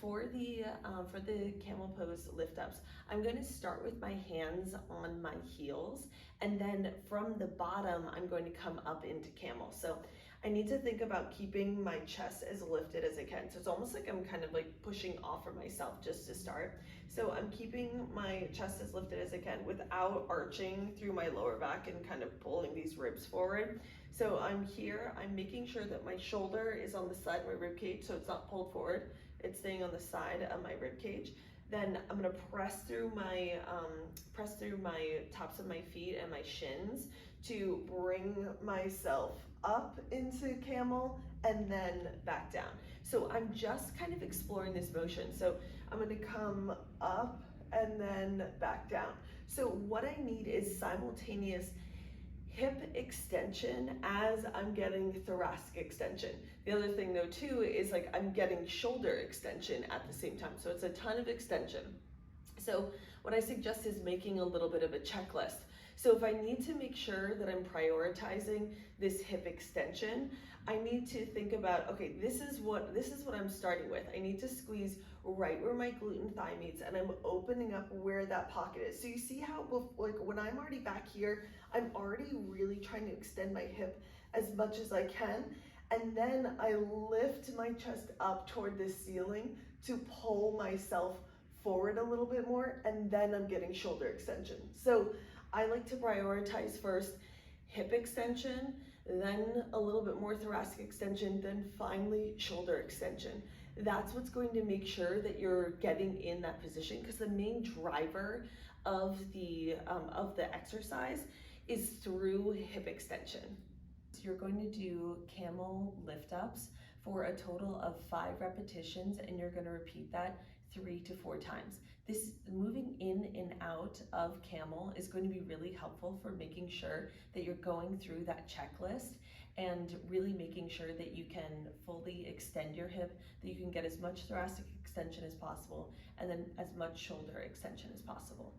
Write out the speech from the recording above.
for the camel pose lift ups, I'm going to start with my hands on my heels, and then from the bottom, I'm going to come up into camel. So I need to think about keeping my chest as lifted as I can. So it's almost like I'm kind of like pushing off of myself just to start. So I'm keeping my chest as lifted as I can without arching through my lower back and kind of pulling these ribs forward. So I'm here, I'm making sure that my shoulder is on the side of my rib cage, so it's not pulled forward, it's staying on the side of my rib cage. Then I'm gonna press through my tops of my feet and my shins to bring myself up into camel and then back down. So I'm just kind of exploring this motion. So I'm gonna come up and then back down. So what I need is simultaneous hip extension as I'm getting thoracic extension. The other thing though too is like I'm getting shoulder extension at the same time. So it's a ton of extension. So what I suggest is making a little bit of a checklist. So if I need to make sure that I'm prioritizing this hip extension, I need to think about, okay, this is what I'm starting with. I need to squeeze right where my glute and thigh meets, and I'm opening up where that pocket is. So you see how, like when I'm already back here, I'm already really trying to extend my hip as much as I can. And then I lift my chest up toward the ceiling to pull myself forward a little bit more, and then I'm getting shoulder extension. So I like to prioritize first hip extension, then a little bit more thoracic extension, then finally shoulder extension. That's what's going to make sure that you're getting in that position, because the main driver of the exercise is through hip extension. So you're going to do camel lift ups for a total of 5 repetitions, and you're going to repeat that 3 to 4 times. This moving in and out of camel is going to be really helpful for making sure that you're going through that checklist and really making sure that you can fully extend your hip, that you can get as much thoracic extension as possible, and then as much shoulder extension as possible.